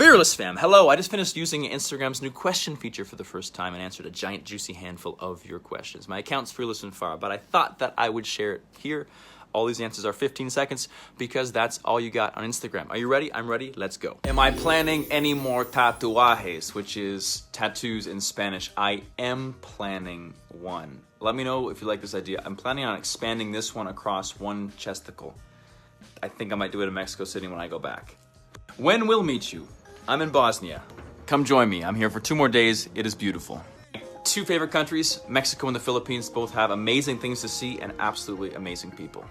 Fearless fam, hello! I just finished using Instagram's new question feature for the first time and answered a giant juicy handful of your questions. My account's Fearless and Far, but I thought that I would share it here. All these answers are 15 seconds because that's all you got on Instagram. Are you ready? I'm ready. Let's go. Am I planning any more tatuajes, which is tattoos in Spanish? I am planning one. Let me know if you like this idea. I'm planning on expanding this one across one chesticle. I think I might do it in Mexico City when I go back. When we'll meet you. I'm in Bosnia. Come join me. I'm here for 2 more days. It is beautiful. 2 favorite countries, Mexico and the Philippines, both have amazing things to see and absolutely amazing people.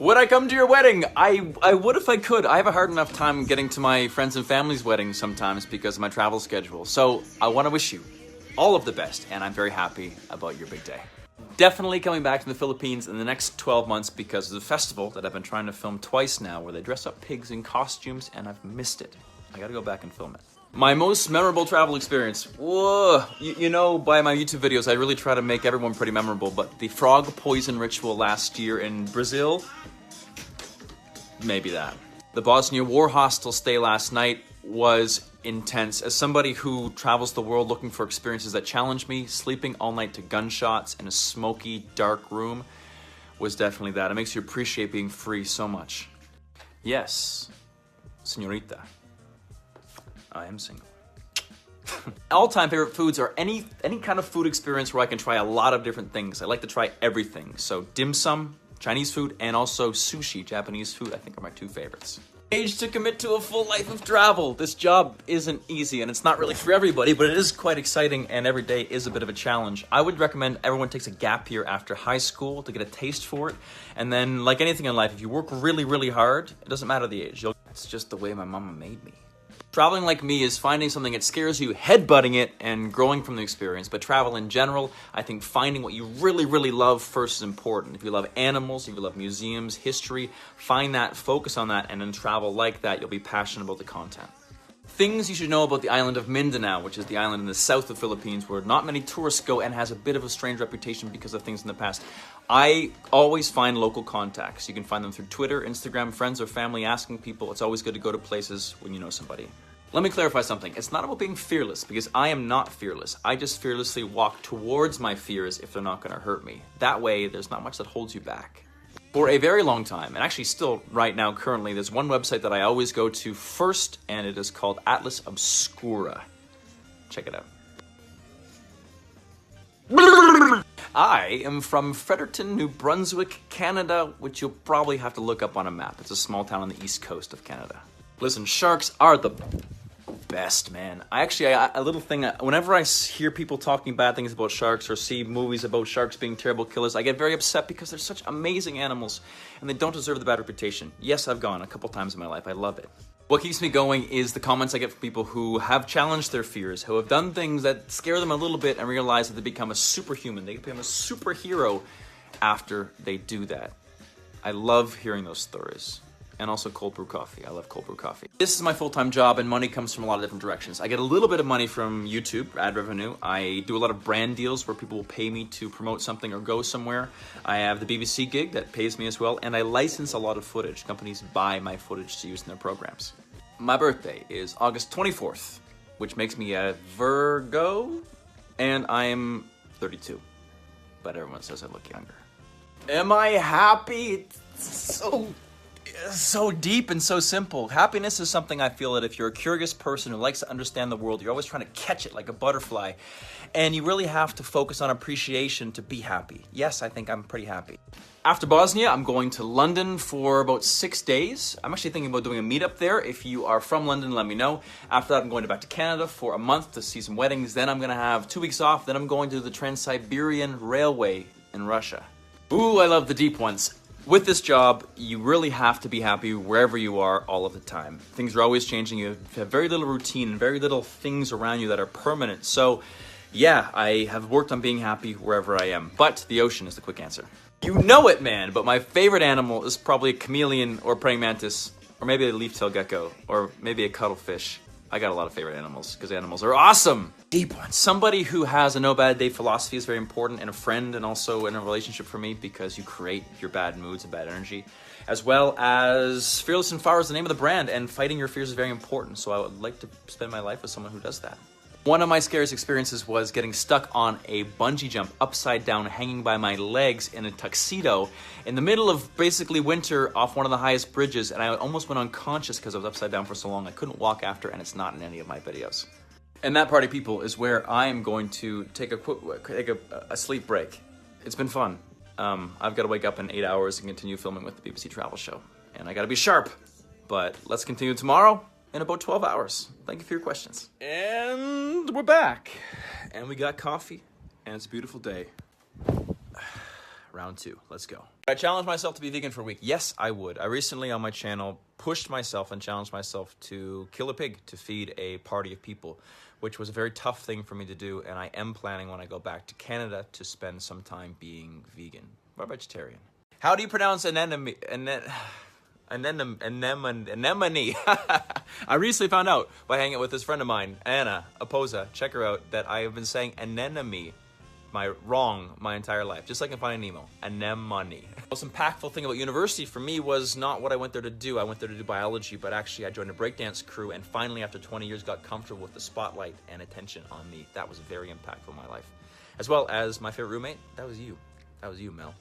Would I come to your wedding? I would if I could. I have a hard enough time getting to my friends and family's weddings sometimes because of my travel schedule. So I want to wish you all of the best, and I'm very happy about your big day. Definitely coming back to the Philippines in the next 12 months because of the festival that I've been trying to film twice now where they dress up pigs in costumes, and I've missed it. I gotta go back and film it. My most memorable travel experience. Whoa, you know, by my YouTube videos, I really try to make everyone pretty memorable, but the frog poison ritual last year in Brazil, maybe that. The Bosnia war hostel stay last night was intense. As somebody who travels the world looking for experiences that challenge me, sleeping all night to gunshots in a smoky, dark room was definitely that. It makes you appreciate being free so much. Yes, señorita. I am single. All-time favorite foods are any kind of food experience where I can try a lot of different things. I like to try everything. So dim sum, Chinese food, and also sushi, Japanese food, I think are my 2 favorites. Age to commit to a full life of travel. This job isn't easy and it's not really for everybody, but it is quite exciting and every day is a bit of a challenge. I would recommend everyone takes a gap year after high school to get a taste for it. And then, like anything in life, if you work really, really hard, it doesn't matter the age. It's just the way my mama made me. Traveling like me is finding something that scares you, headbutting it, and growing from the experience. But travel in general, I think finding what you really, really love first is important. If you love animals, if you love museums, history, find that, focus on that, and then travel like that. You'll be passionate about the content. Things you should know about the island of Mindanao, which is the island in the south of the Philippines where not many tourists go and has a bit of a strange reputation because of things in the past. I always find local contacts. You can find them through Twitter, Instagram, friends or family asking people. It's always good to go to places when you know somebody. Let me clarify something. It's not about being fearless because I am not fearless. I just fearlessly walk towards my fears if they're not going to hurt me. That way, there's not much that holds you back. For a very long time, and actually still right now currently, there's one website that I always go to first, and it is called Atlas Obscura. Check it out. I am from Fredericton, New Brunswick, Canada, which you'll probably have to look up on a map. It's a small town on the east coast of Canada. Listen, sharks are the best, man. A little thing, whenever I hear people talking bad things about sharks or see movies about sharks being terrible killers, I get very upset because they're such amazing animals and they don't deserve the bad reputation. Yes, I've gone a couple times in my life. I love it. What keeps me going is the comments I get from people who have challenged their fears, who have done things that scare them a little bit and realize that they become a superhuman. They become a superhero after they do that. I love hearing those stories. And also cold brew coffee. I love cold brew coffee. This is my full-time job and money comes from a lot of different directions. I get a little bit of money from YouTube, ad revenue. I do a lot of brand deals where people will pay me to promote something or go somewhere. I have the BBC gig that pays me as well, and I license a lot of footage. Companies buy my footage to use in their programs. My birthday is August 24th, which makes me a Virgo, and I'm 32. But everyone says I look younger. Am I happy? It's so deep and so simple. Happiness is something I feel that if you're a curious person who likes to understand the world, you're always trying to catch it like a butterfly. And you really have to focus on appreciation to be happy. Yes, I think I'm pretty happy. After Bosnia, I'm going to London for about 6 days. I'm actually thinking about doing a meetup there. If you are from London, let me know. After that, I'm going back to Canada for a month to see some weddings. Then I'm going to have 2 weeks off. Then I'm going to the Trans-Siberian Railway in Russia. Ooh, I love the deep ones. With this job, you really have to be happy wherever you are all of the time. Things are always changing. You have very little routine and very little things around you that are permanent. So, yeah, I have worked on being happy wherever I am. But the ocean is the quick answer. You know it, man, but my favorite animal is probably a chameleon or praying mantis, or maybe a leaf-tailed gecko, or maybe a cuttlefish. I got a lot of favorite animals because animals are awesome. Deep one. Somebody who has a no bad day philosophy is very important, and a friend, and also in a relationship for me, because you create your bad moods and bad energy. As well as Fearless and Fire is the name of the brand, and fighting your fears is very important. So I would like to spend my life with someone who does that. One of my scariest experiences was getting stuck on a bungee jump upside down, hanging by my legs in a tuxedo in the middle of basically winter off one of the highest bridges, and I almost went unconscious because I was upside down for so long I couldn't walk after, and it's not in any of my videos. And that, party people, is where I am going to take a sleep break. It's been fun. I've got to wake up in 8 hours and continue filming with the BBC Travel Show, and I got to be sharp. But let's continue tomorrow in about 12 hours. Thank you for your questions. And we're back. And we got coffee, and it's a beautiful day. Round 2, let's go. I challenged myself to be vegan for a week. Yes, I would. I recently on my channel pushed myself and challenged myself to kill a pig to feed a party of people, which was a very tough thing for me to do, and I am planning when I go back to Canada to spend some time being vegan or vegetarian. How do you pronounce anemone? Anemone. I recently found out by hanging out with this friend of mine, Anna Oposa, check her out, that I have been saying anemone wrong my entire life, just like in Finding Nemo. Anemone. The most impactful thing about university for me was not what I went there to do. I went there to do biology, but actually I joined a breakdance crew, and finally after 20 years got comfortable with the spotlight and attention on me. That was very impactful in my life. As well as my favorite roommate, that was you. That was you, Mel.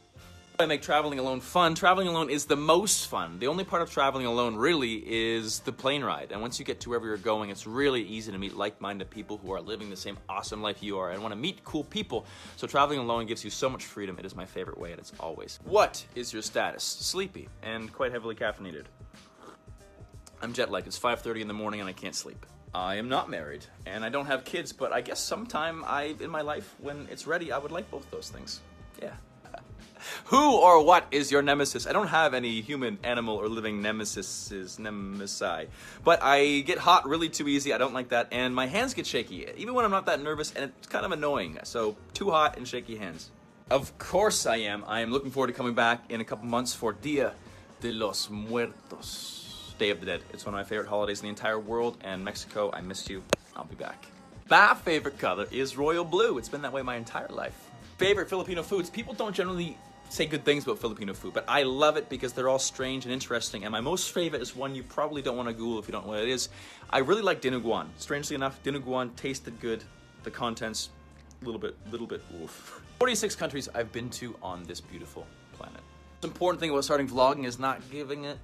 I make traveling alone fun. Traveling alone is the most fun. The only part of traveling alone really is the plane ride. And once you get to wherever you're going, it's really easy to meet like-minded people who are living the same awesome life you are and want to meet cool people. So traveling alone gives you so much freedom. It is my favorite way, and it's always. What is your status? Sleepy and quite heavily caffeinated. I'm jet lagged. It's 5:30 in the morning and I can't sleep. I am not married and I don't have kids, but I guess sometime in my life when it's ready, I would like both those things. Yeah. Who or what is your nemesis? I don't have any human, animal, or living nemesi. But I get hot really too easy. I don't like that. And my hands get shaky, even when I'm not that nervous, and it's kind of annoying. So, too hot and shaky hands. Of course I am. I am looking forward to coming back in a couple months for Dia de los Muertos. Day of the Dead. It's one of my favorite holidays in the entire world. And Mexico, I miss you. I'll be back. My favorite color is royal blue. It's been that way my entire life. Favorite Filipino foods. People don't generally say good things about Filipino food, but I love it because they're all strange and interesting, and my most favorite is one you probably don't want to Google if you don't know what it is. I really like dinuguan. Strangely enough, dinuguan tasted good. The contents, a little bit oof. 46 countries I've been to on this beautiful planet. The important thing about starting vlogging is not giving it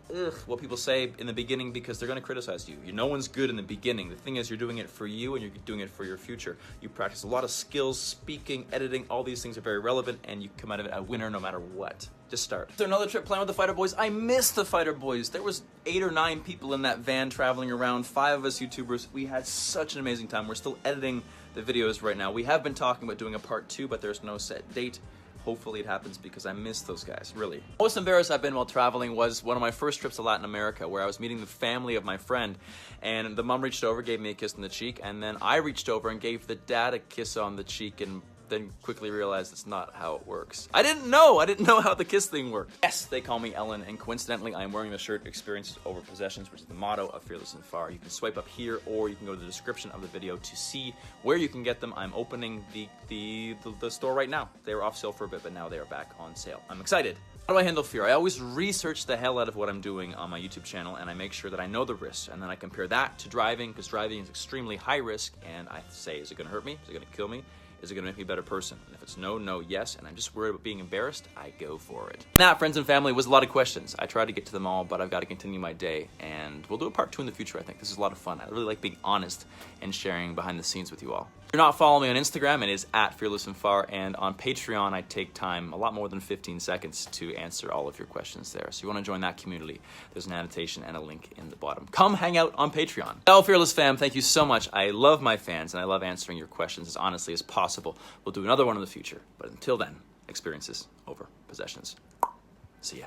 what people say in the beginning, because they're going to criticize you. No one's good in the beginning. The thing is, you're doing it for you and you're doing it for your future. You practice a lot of skills, speaking, editing, all these things are very relevant, and you come out of it a winner no matter what. Just start. Is there another trip planned with the Fighter Boys? I miss the Fighter Boys. There was 8 or 9 people in that van traveling around, 5 of us YouTubers. We had such an amazing time. We're still editing the videos right now. We have been talking about doing a part 2, but there's no set date. Hopefully it happens because I miss those guys, really. Most embarrassed I've been while traveling was one of my first trips to Latin America, where I was meeting the family of my friend, and the mom reached over, gave me a kiss on the cheek, and then I reached over and gave the dad a kiss on the cheek, and then quickly realized it's not how it works. I didn't know how the kiss thing worked. Yes, they call me Ellen, and coincidentally, I am wearing the shirt Experiences Over Possessions, which is the motto of Fearless and Far. You can swipe up here, or you can go to the description of the video to see where you can get them. I'm opening the store right now. They were off sale for a bit, but now they are back on sale. I'm excited. How do I handle fear? I always research the hell out of what I'm doing on my YouTube channel, and I make sure that I know the risks, and then I compare that to driving, because driving is extremely high risk, and I say, is it going to hurt me? Is it going to kill me? Is it going to make me a better person? And if it's no, no, yes, and I'm just worried about being embarrassed, I go for it. That, friends and family, was a lot of questions. I tried to get to them all, but I've got to continue my day, and we'll do a part 2 in the future, I think. This is a lot of fun. I really like being honest and sharing behind the scenes with you all. If you're not following me on Instagram, it is @FearlessandFar, and on Patreon, I take time, a lot more than 15 seconds, to answer all of your questions there. So you want to join that community, there's an annotation and a link in the bottom. Come hang out on Patreon. Hello, Fearless fam, thank you so much. I love my fans, and I love answering your questions as honestly as possible. We'll do another one in the future, but until then, experiences over possessions. See ya.